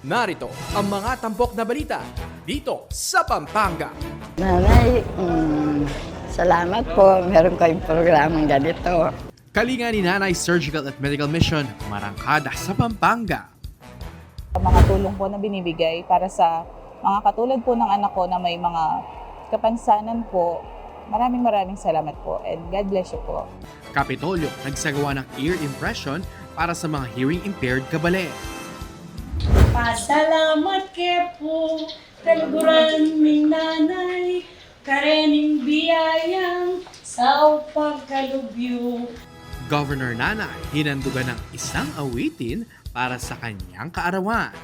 Narito ang mga tampok na balita dito sa Pampanga. Nanay, salamat po. Meron kayong programang ganito. Kalinga ni Nanay Surgical at Medical Mission, marangkada sa Pampanga. Mga tulong po na binibigay para sa mga katulad po ng anak ko na may mga kapansanan po. Maraming salamat po and God bless you po. Kapitolyo nagsagawa ng ear impression para sa mga hearing impaired kabale. Pasalamat ke po, kaluguran ming nanay, karening biyayang sa pagkalubyo. Governor Nanay hinandugan ng isang awitin para sa kanyang kaarawan.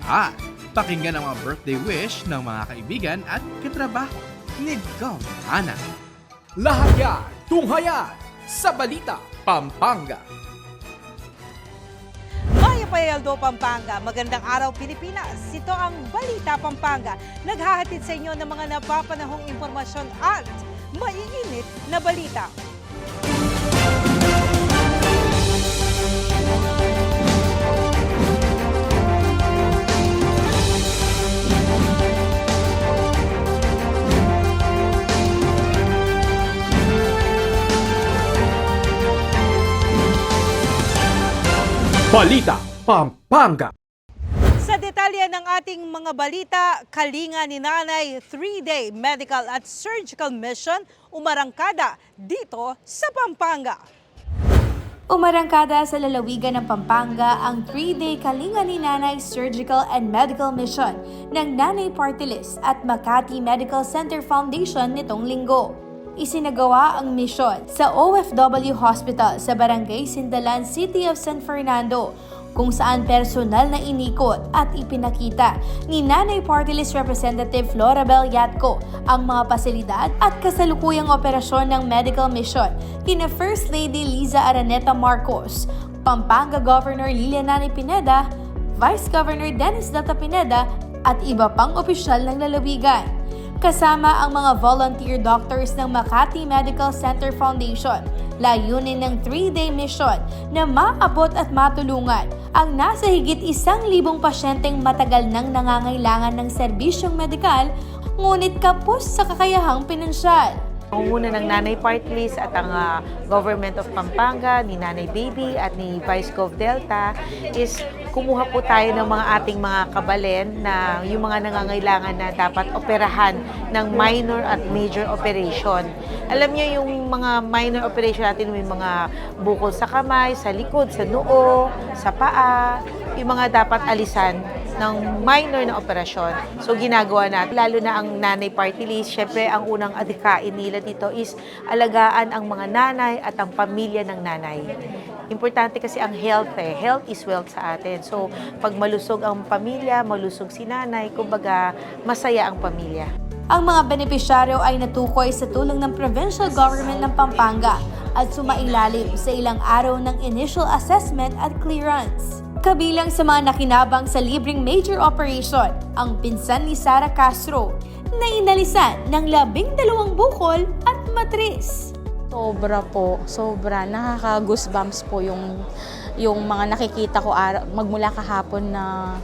At pakinggan ang mga birthday wish ng mga kaibigan at katrabaho ni Governor Nanay. Lahat yan, tunghayan sa Balita Pampanga. Maya Payaldo, Pampanga. Magandang araw, Pilipinas. Ito ang Balita Pampanga. Naghahatid sa inyo ng mga napapanahong impormasyon at maiinit na balita. Balita Pampanga. Sa detalye ng ating mga balita, kalinga ni Nanay 3-day medical at surgical mission umarangkada dito sa Pampanga. Umarangkada sa lalawigan ng Pampanga ang 3-day Kalinga ni Nanay Surgical and Medical Mission ng Nanay Party List at Makati Medical Center Foundation nitong linggo. Isinagawa ang misyon sa OFW Hospital sa Barangay Sindalan, City of San Fernando, kung saan personal na inikot at ipinakita ni Nanay Party List Representative Florabel Yatco ang mga pasilidad at kasalukuyang operasyon ng medical mission kina First Lady Liza Araneta Marcos, Pampanga Governor Lilianani Pineda, Vice Governor Dennis Data Pineda at iba pang opisyal ng lalawigan. Kasama ang mga volunteer doctors ng Makati Medical Center Foundation. Layunin ng 3-day mission na maabot at matulungan ang nasa higit 1,000 pasyenteng matagal nang nangangailangan ng serbisyong medikal, ngunit kapos sa kakayahang pinansyal. Ang una ng Nanay Party List at ang Government of Pampanga, ni Nanay Baby at ni Vice Gov Delta is kumuha po tayo ng mga ating mga kabalen na yung mga nangangailangan na dapat operahan ng minor at major operation. Alam niyo yung mga minor operation natin, may mga bukol sa kamay, sa likod, sa noo, sa paa, yung mga dapat alisan ng minor na operasyon. So ginagawa natin, lalo na ang Nanay Party List, syempre ang unang adhikain nila dito is alagaan ang mga nanay at ang pamilya ng nanay. Importante kasi ang health Health is wealth sa atin. So pag malusog ang pamilya, malusog si nanay, kumbaga masaya ang pamilya. Ang mga benepisyaryo ay natukoy sa tulong ng provincial government ng Pampanga at sumailalim sa ilang araw ng initial assessment at clearance. Kabilang sa mga nakinabang sa libreng major operation, ang pinsan ni Sara Castro na inalisan ng 12 bukol at matris. Sobra. Nakaka-goosebumps po yung mga nakikita ko magmula kahapon na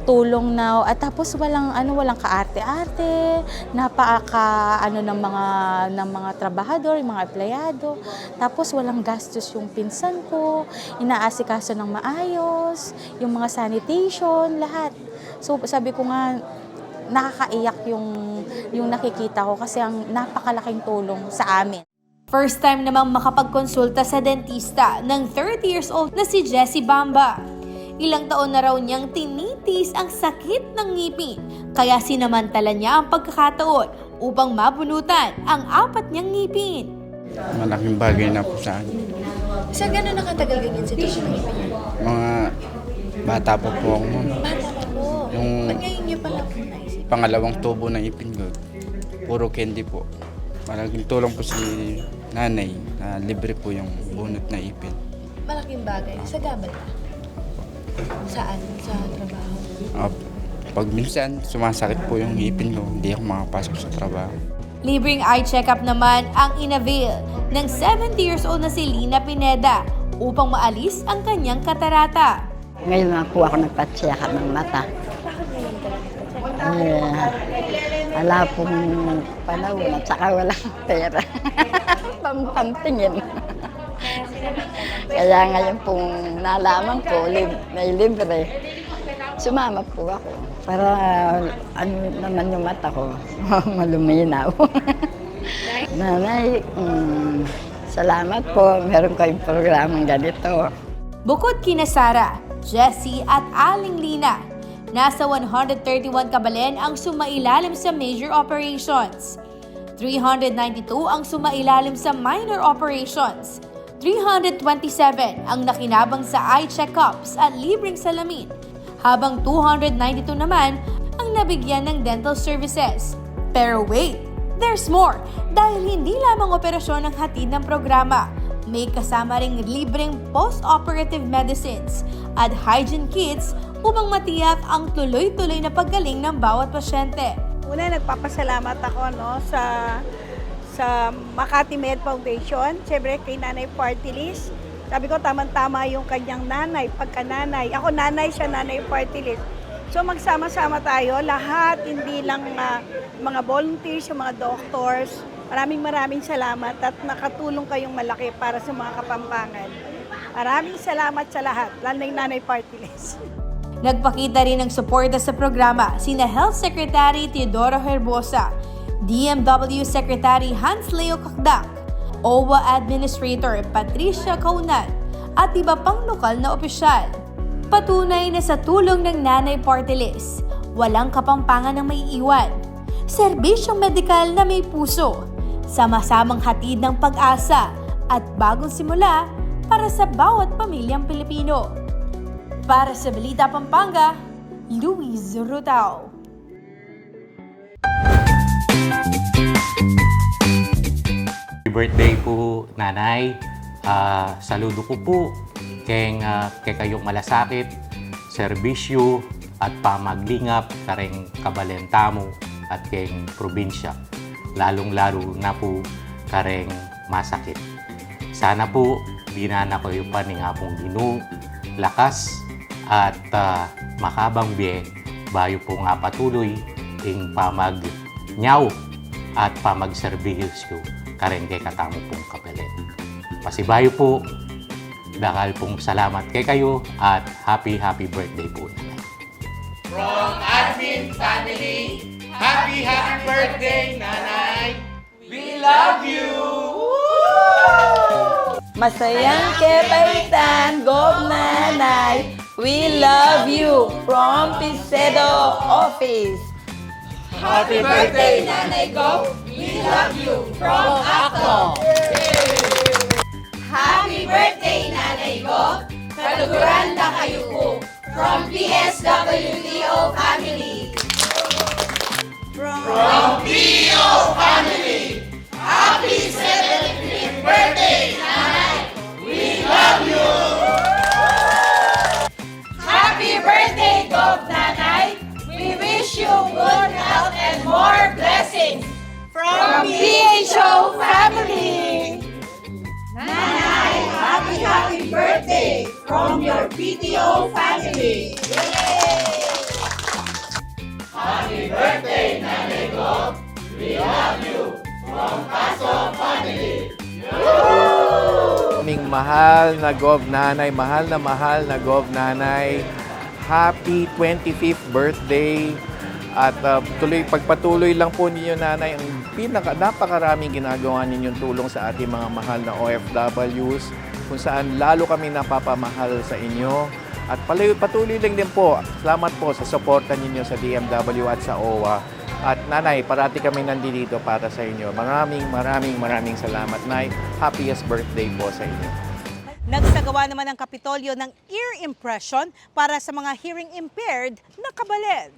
tulong na at tapos walang kaarte-arte, napaka ng mga trabahador, yung mga empleyado. Tapos walang gastos yung pinsan ko, inaasikaso ng maayos, yung mga sanitation, lahat. So sabi ko nga nakakaiyak yung nakikita ko kasi ang napakalaking tulong sa amin. First time namang makapagkonsulta sa dentista ng 30 years old na si Jessie Bamba. Ilang taon na raw niyang tinitis ang sakit ng ngipin, kaya sinamantala niya ang pagkakataon upang mabunutan ang 4 niyang ngipin. Malaking bagay na po sa akin. Sa gano'n nakatagal ganyan sitwasyon ng ngipin niyo? Mga bata pa po ako, ma'am. Bata pa po. Yung Ba't ngayon niyo pala po naisip? pangalawang tubo ng ipin ko, puro candy po. Malaking tulong po si nanay na libre po yung bunot na ipin. Malaking bagay. Sa gabal pa? Saan? Sa trabaho? Pag minsan sumasakit po yung ipin ko, hindi ako makapasok sa trabaho. Libreng eye check-up naman ang inavail ng 70 years old na si Lina Pineda upang maalis ang kanyang katarata. Ngayon na po ako nagpa-check-up ng mata. Wala pong panahon at saka walang pera. Pampantingin. Kaya ngayon pong nalaman ko, may libre. Sumama po ako para ano naman yung mata ko, maluminaw. Nanay, salamat po. Meron kayong programang ganito. Bukod kina Sara, Jessie at Aling Lina, nasa 131 kabalen ang sumailalim sa major operations. 392 ang sumailalim sa minor operations. 327 ang nakinabang sa eye check-ups at libreng salamin, habang 292 naman ang nabigyan ng dental services. Pero wait, there's more! Dahil hindi lamang operasyon ang hatid ng programa, may kasama ring libreng post-operative medicines at hygiene kits upang matiyak ang tuloy-tuloy na paggaling ng bawat pasyente. Una, nagpapasalamat ako sa Makati Med Foundation, siyempre kay Nanay Party List. Sabi ko, tamang-tama yung kanyang nanay, pagka-nanay. Ako nanay, siya Nanay Party List. So magsama-sama tayo, lahat, hindi lang mga volunteers, yung mga doctors. Maraming salamat at nakatulong kayong malaki para sa mga Kapampangan. Maraming salamat sa lahat, lalo na yung Nanay Party List. Nagpakita rin ng suporta sa programa sina Health Secretary Teodoro Herbosa, DMW Secretary Hans Leo Kakdak, OWA Administrator Patricia Kaunan, at iba pang lokal na opisyal. Patunay na sa tulong ng Nanay Party List, walang Kapampangan ang maiiwan. Serbisyong medikal na may puso, sama-samang hatid ng pag-asa at bagong simula para sa bawat pamilyang Pilipino. Para sa Balita Pampanga, Luis Rutao. Happy birthday po, Nanay. Saludo ko po kay kayong malasakit, serbisyo at pamaglingap kareng kabalentamo at keng probinsya. Lalong-lalo na po kareng masakit. Sana po dinana ko yung paningapong Ginoo, lakas at makabang biye bayo po nga patuloy ing pamagnyaw at pamagserbisyo kareng kay katamo pong kapelen. Pasibayo po, dakal pong salamat kay kayo at happy birthday po. From Admin Family, happy birthday, Nanay! We love you! Masayang kebaitan, Gov Nanay. We love you from Pisedo Office. Happy birthday, Nanay Gov! We love you from Akto! Happy birthday, Nanay Gov! Kaluguran na kayo po from PSWTO family. From PO family, happy 75th birthday, Nanay! We love you! Happy birthday, Gov Nanay! We wish you good health and more blessings from PHO family! Nanay, happy birthday from your PTO family! Happy birthday, Nanay Gov! We love you from Paso family! Aming mahal na Gov Nanay, mahal na Gov Nanay, happy 25th birthday at pagpatuloy lang po ninyo, Nanay, ang napakaraming ginagawa ninyong tulong sa ating mga mahal na OFWs, kung saan lalo kami napapamahal sa inyo. At patuloy lang din po, salamat po sa suporta ninyo sa DMW at sa OWA. At Nanay, parati kami nandito para sa inyo. Maraming salamat, Nay. Happiest birthday po sa inyo. Nagsagawa naman ang Kapitolyo ng ear impression para sa mga hearing impaired na kabalen.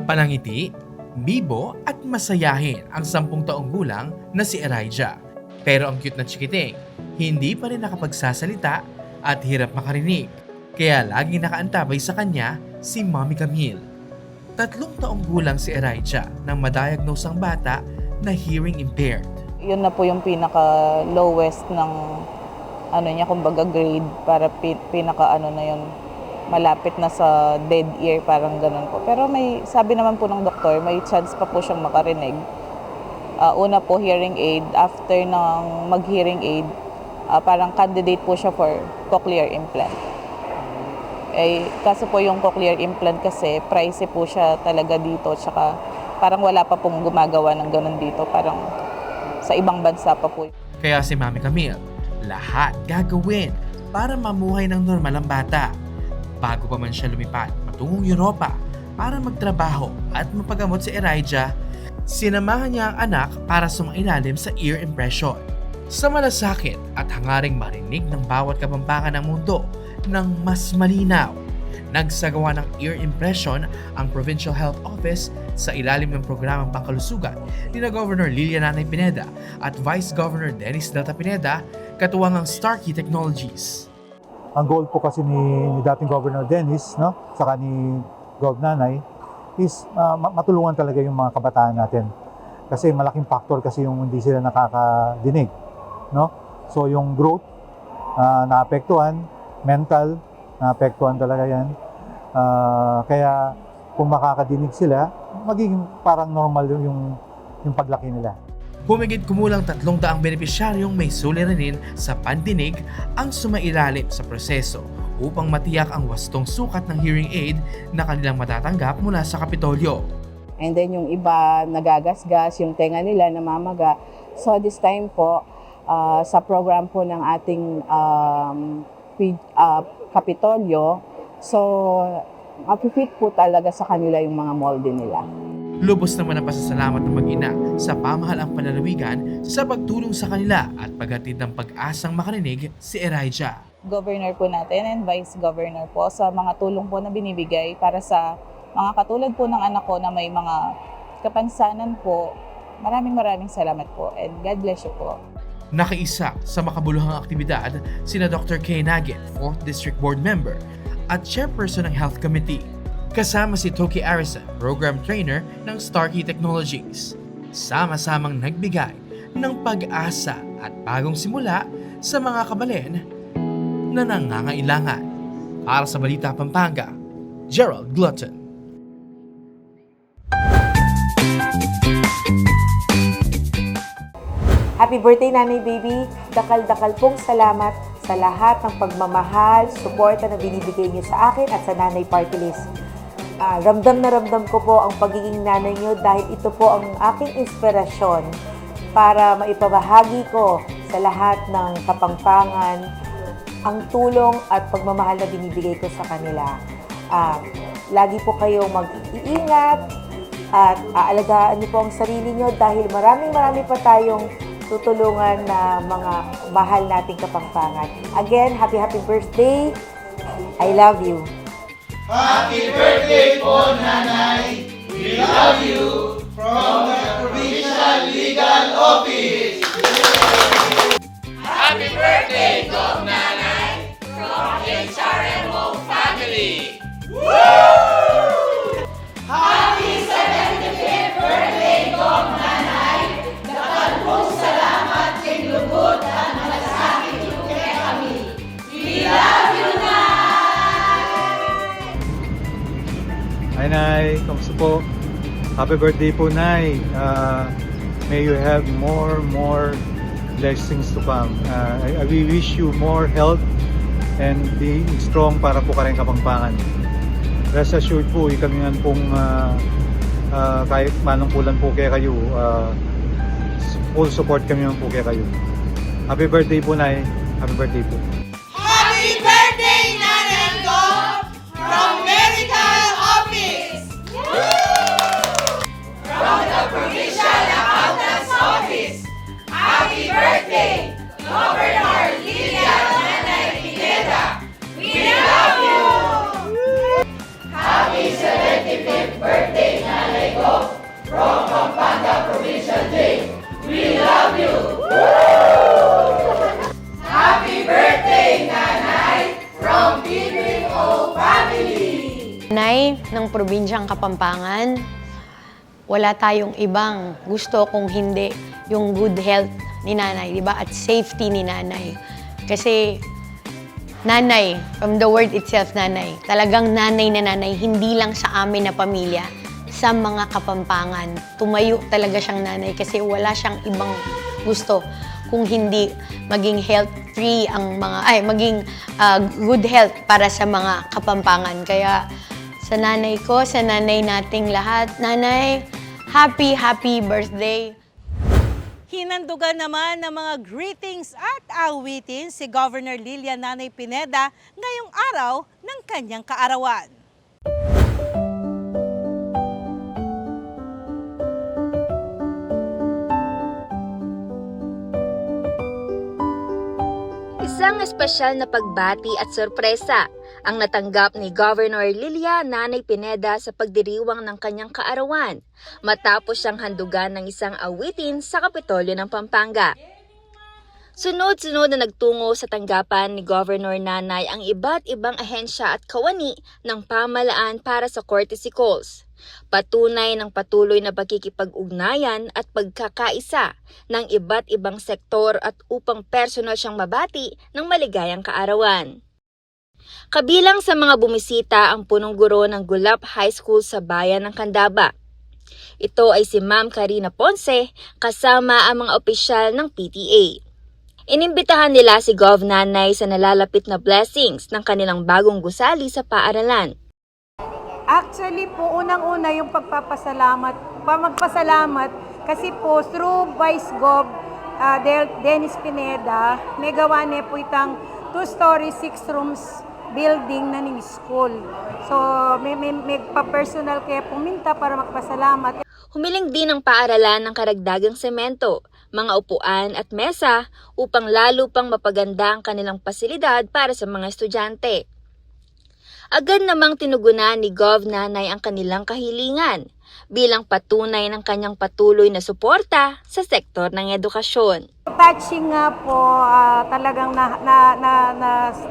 Panangiti, bibo at masayahin ang 10 taong gulang na si Elijah. Pero ang cute na chikiting, hindi pa rin nakapagsasalita at hirap makarinig. Kaya laging nakaantabay sa kanya si Mommy Camille. 3 taong gulang si Elijah nang ma-diagnose ang bata na hearing impaired. Yun na po yung pinaka-lowest ng kumbaga grade para pinaka na yun, malapit na sa dead ear, parang ganun po. Pero may sabi naman po ng doktor, may chance pa po siyang makarinig. Una po, hearing aid. After ng mag-hearing aid, parang candidate po siya for cochlear implant. Kaso po yung cochlear implant kasi, pricey po siya talaga dito. Tsaka parang wala pa pong gumagawa ng ganun dito. Parang sa ibang bansa pa po. Kaya si Mami Camille, lahat gagawin para mamuhay ng normal ang bata. Bago pa man siya lumipat patungong Europa para magtrabaho at mapagamot si Elijah, sinamahan niya ang anak para sumailalim sa ear impression. Sa malasakit at hangaring marinig ng bawat kapampangan ng mundo ng mas malinaw, nagsagawa ng ear impression ang Provincial Health Office sa ilalim ng programang pangkalusugan ni na Governor Lilian Nanay Pineda at Vice Governor Dennis Delta Pineda, katuwang ang Starkey Technologies. Ang goal po kasi ni dating Governor Dennis, saka ni Gov Nanay, is matulungan talaga yung mga kabataan natin. Kasi malaking factor kasi yung hindi sila nakakadinig. So yung growth, naapektuhan, mental, naapektuhan talaga yan. Kaya kung makakadinig sila, magiging parang normal yung paglaki nila. Humigit kumulang 300 benepisyaryong may suliranin sa pandinig ang sumailalim sa proseso upang matiyak ang wastong sukat ng hearing aid na kanilang matatanggap mula sa Kapitolyo. And then yung iba nagagasgas, yung tenga nila namamaga. So this time po, sa program po ng ating Kapitolyo, so mapipit po talaga sa kanila yung mga molde nila. Lubos naman ang pasasalamat ng mag-ina sa pamahalaang panlalawigan sa pagtulong sa kanila at paghatid ng pag-asang makarinig si Elijah. Governor po natin and Vice Governor po sa mga tulong po na binibigay para sa mga katulad po ng anak ko na may mga kapansanan po. Maraming salamat po and God bless you po. Nakiisa sa makabuluhang aktibidad sina Dr. Kay Nagin, 4th District Board Member at Chairperson ng Health Committee. Kasama si Toki Arison, Program Trainer ng Starkey Technologies. Sama-samang nagbigay ng pag-asa at bagong simula sa mga kabalen na nangangailangan. Para sa Balita Pampanga, Gerald Glutton. Happy birthday, Nanay Baby! Dakal-dakal pong salamat sa lahat ng pagmamahal, suporta na binibigay niyo sa akin at sa Nanay Party List. Ramdam na ramdam ko po ang pagiging nanay niyo dahil ito po ang aking inspirasyon para maipabahagi ko sa lahat ng kapangpangan ang tulong at pagmamahal na binibigay ko sa kanila. Lagi po kayong mag-iingat at aalagaan niyo po ang sarili niyo dahil marami pa tayong tutulungan na mga mahal nating kapangpangan. Again, happy birthday! I love you! Happy birthday po, Nanay! We love you from the Provincial Legal Office! Happy birthday, Gov Nanay! From HRMO Family! Woo! Happy 75th birthday, Gov Nanay! Dakal pong salamat kay lubot at malasakit yung kay kami. We love you, Nay! Hi Nay, kamusta po? Happy birthday po Nay. May you have more blessings to come. I wish you more health and being strong para po ka rin kapangpangan. Rest assured po, kami nga pong kahit manungkulan po kaya kayo, full support kami po kaya kayo. Happy birthday po Nay. Happy birthday po. Happy birthday, Nanay Gov! From Medical Office! From the Provincial Accountant's Office! Happy birthday, Governor Lilian Nanay Pineda! We love you! Happy 75th birthday, Nanay Gov! From Pampanga Provincial Day! We love you! Happy birthday, Nanay, from PBO Family! Nay ng probinsyang Kapampangan, wala tayong ibang gusto kung hindi yung good health ni nanay, di ba? At safety ni nanay. Kasi nanay, from the word itself, nanay, talagang nanay na nanay, hindi lang sa amin na pamilya, sa mga Kapampangan. Tumayo talaga siyang nanay kasi wala siyang ibang gusto kung hindi maging health-free ang mga, maging good health para sa mga Kapampangan. Kaya sa nanay ko, sa nanay nating lahat, nanay, happy birthday! Hinandugan naman ng mga greetings at awitin si Governor Lilia Nanay Pineda ngayong araw ng kanyang kaarawan. Isang espesyal na pagbati at sorpresa ang natanggap ni Governor Lilia Nanay Pineda sa pagdiriwang ng kanyang kaarawan matapos siyang handugan ng isang awitin sa Kapitolyo ng Pampanga. Sunod-sunod na nagtungo sa tanggapan ni Governor Nanay ang iba't ibang ahensya at kawani ng pamahalaan para sa courtesy calls. Patunay ng patuloy na pagkikipag-ugnayan at pagkakaisa ng iba't ibang sektor at upang personal siyang mabati ng maligayang kaarawan. Kabilang sa mga bumisita ang punong guro ng Gulap High School sa bayan ng Candaba. Ito ay si Ma'am Karina Ponce kasama ang mga opisyal ng PTA. Inimbitahan nila si Gov Nanay sa nalalapit na blessings ng kanilang bagong gusali sa paaralan. Actually po, unang-una yung magpasalamat kasi po through Vice Gov Dennis Pineda, may gawa niya po itang 2-story, 6 rooms building na ning school. So, may pa-personal kaya puminta para magpasalamat. Humiling din ang paaralan ng karagdagang semento, mga upuan at mesa upang lalo pang mapaganda ang kanilang pasilidad para sa mga estudyante. Agad namang tinugunan ni Gov Nanay ang kanilang kahilingan bilang patunay ng kanyang patuloy na suporta sa sektor ng edukasyon. Touching nga po, talagang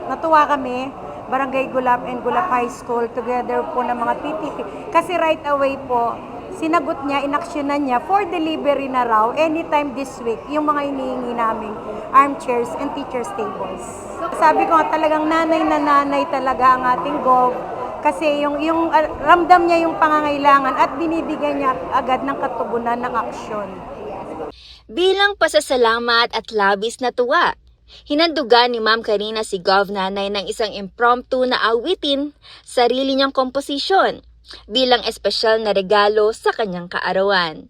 natuwa kami, Barangay Gulap and Gulap High School, together po ng mga PTP. Kasi right away po, sinagot niya, inaksyonan niya for delivery na raw anytime this week yung mga hinihingi naming armchairs and teachers tables. Sabi ko nga talagang nanay na nanay talaga ang ating Gov kasi yung ramdam niya yung pangangailangan at binibigyan niya agad ng katugunan ng aksyon. Bilang pasasalamat at labis na tuwa, hinandugan ni Ma'am Karina si Gov Nanay ng isang impromptu na awitin, sarili niyang komposisyon, bilang espesyal na regalo sa kanyang kaarawan.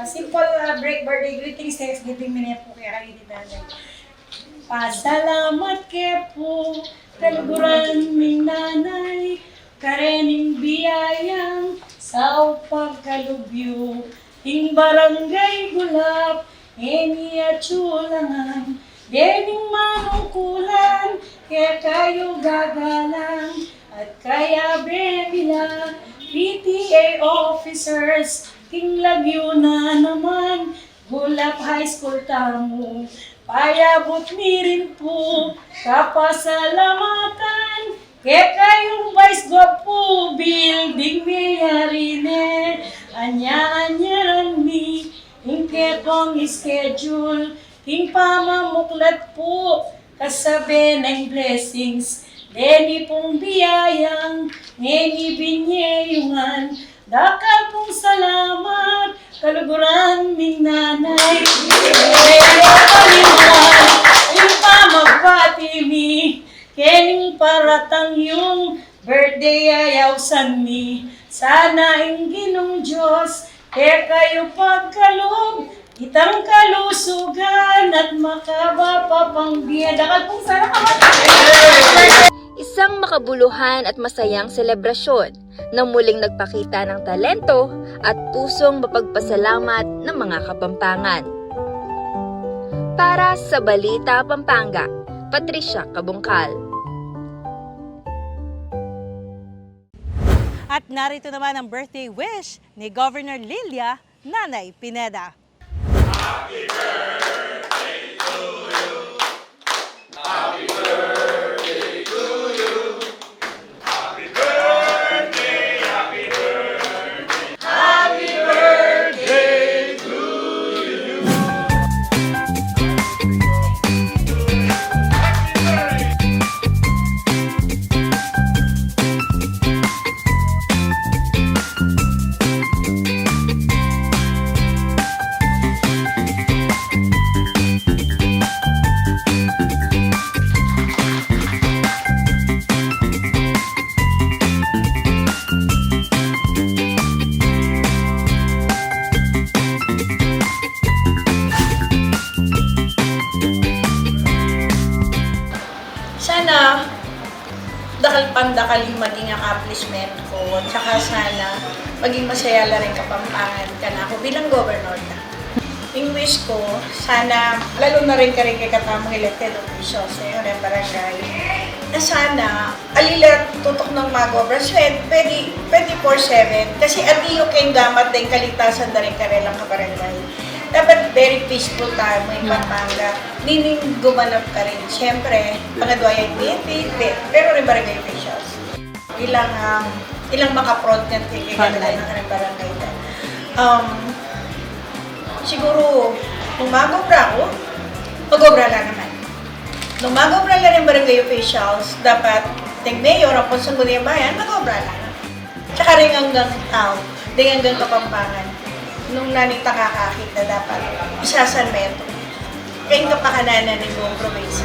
Simple birthday greetings, Thanksgiving minute po kaya kayo Nanay. Pasalamat ke po, kaluguran ming nanay, karening biyayang sa pagkalubyo, ting barangay Gulap, eni at chulangan, dening manungkulan, kaya kayo gagalang, at kaya bemila, PTA officers, ting lagyo na naman, Gulap High School tamo. Payabot mi rin po, kapasalamatan, kaya kayong Vice Gov po, building mayari ne, anya-anyaran mi, hingke kong schedule, hing pamamuklat po, kasabi ng blessings, deni pong biyayang, ngeni binyeyungan, dakal pong salamat, kaluguran ming nanay, yung pamagbati mi, kening paratang yung birthday ayawsan mi, sana ang Ginong Diyos, kaya kayo pagkalog, itang kalusugan at makaba pa pang biyadakal pong sana Isang makabuluhan at masayang selebrasyon na muling nagpakita ng talento at pusong mapagpasalamat ng mga Kapampangan. Para sa Balita Pampanga, Patricia Cabungcal. At narito naman ang birthday wish ni Governor Lilia Nanay Pineda. Happy birthday to you. Happy birthday to you. Happy birthday. dakal-pandakal yung maging accomplishment ko. Tsaka sana maging masaya la rin Kapampangan ka na ako bilang governor na. Yung wish ko, sana, lalo na rin kay katamang elected officials sa yung barangay, na sana, alila tutok ng mga governors, pwede 24/7, kasi adiyo kayong damat din kaligtasan na rin karelang kabarangay. Dapat very peaceful tayo may Pampanga. Nining gumanap ka rin. Siyempre, mga duwayang PNP, pero rin barangay officials. Ilang makaprod ng tigay ng barangay na. Siguro, kung magobra ako, magobra lang naman. Nung magobra lang ng barangay officials, dapat ng mayor, ang Ponsangguliang Bayan, magobra lang. Tsaka rin hanggang tao, din hanggang Kapampangan. Nung nanita kakakit na dapat isasalmento. Kayong kapakananan ng buong probinsya.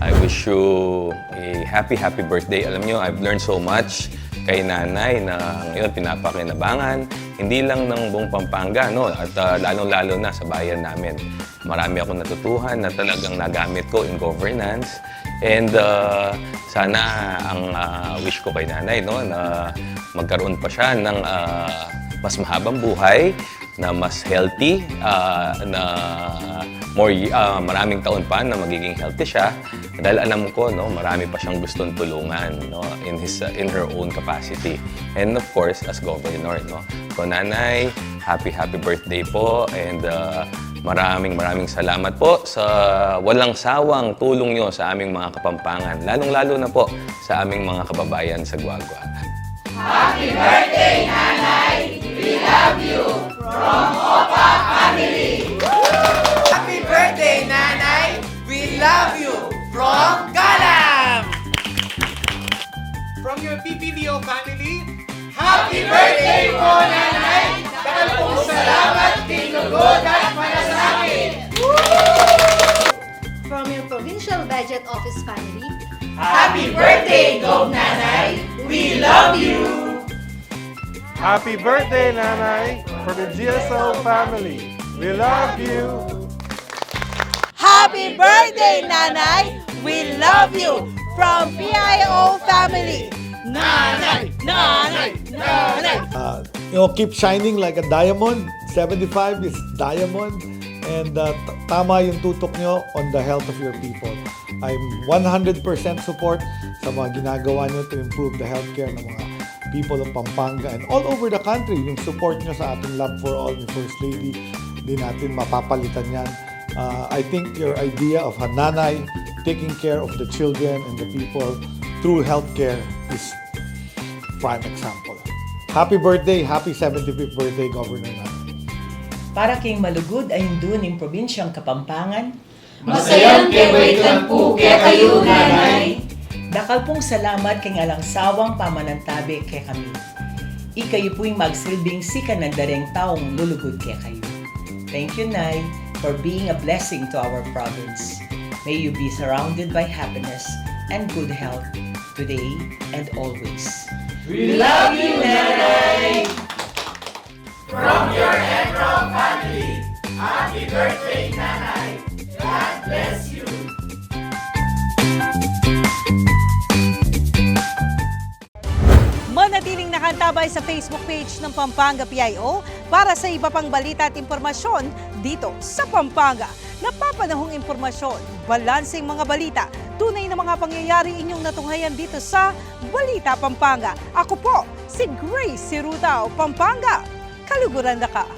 I wish you a happy birthday. Alam niyo, I've learned so much kay nanay na ngayon pinapakinabangan, hindi lang ng buong Pampanga, no? At lalong-lalo na sa bayan namin. Marami akong natutuhan na talagang nagamit ko in governance. And sana ang wish ko kay nanay, no, na magkaroon pa siya ng mas mahabang buhay, na mas healthy, na maraming taon pa na magiging healthy siya. Dahil alam ko, no, marami pa siyang gustong tulungan, no, in her own capacity. And of course, as governor, no. So nanay, happy birthday po, and maraming salamat po sa walang sawang tulong nyo sa aming mga Kapampangan, lalong-lalo na po sa aming mga kababayan sa Guagua. Happy birthday, Nanay! We love you! From Opa Family! Happy birthday, Nanay! We love you! From Galang! From your PPDO family, Happy birthday po, Nanay! Dahil po salamat, tinugod at malasakit! From your Provincial Budget Office family, Happy birthday, Gov Nanay! We love you! Happy birthday, Nanay, for the GSO family. We love you. Happy birthday, Nanay! We love you! From PIO family! Nanay! Nanay! Nanay! Keep shining like a diamond. 75 is diamond. And tama yung tutok nyo on the health of your people. I'm 100% support sa mga ginagawa nyo to improve the healthcare ng mga people of Pampanga and all over the country. Yung support nyo sa ating Love for All ni First Lady, di natin mapapalitan yan. I think your idea of a nanay taking care of the children and the people through healthcare is prime example. Happy birthday, happy 75th birthday, Governor Nanay. Para king malugod ay hindunin probinsyang Kapampangan. Masayang kewaitan po kaya kayo, Nanay. Dakal pong salamat king alangsawang pamanantabi kay kami. Ikayo po'y magsilbing sika ng dareng taong lulugod kay kayo. Thank you, Nay, for being a blessing to our province. May you be surrounded by happiness and good health today and always. We love you, Nanay! From your Enron family, happy birthday, Nanay! God bless you! Manatiling nakatabay sa Facebook page ng Pampanga PIO para sa iba pang balita at impormasyon dito sa Pampanga. Napapanahong impormasyon, balanseng mga balita, tunay na mga pangyayari inyong natunghayan dito sa Balita Pampanga. Ako po, si Grace Sirutao, Pampanga. Kaluguran na ka!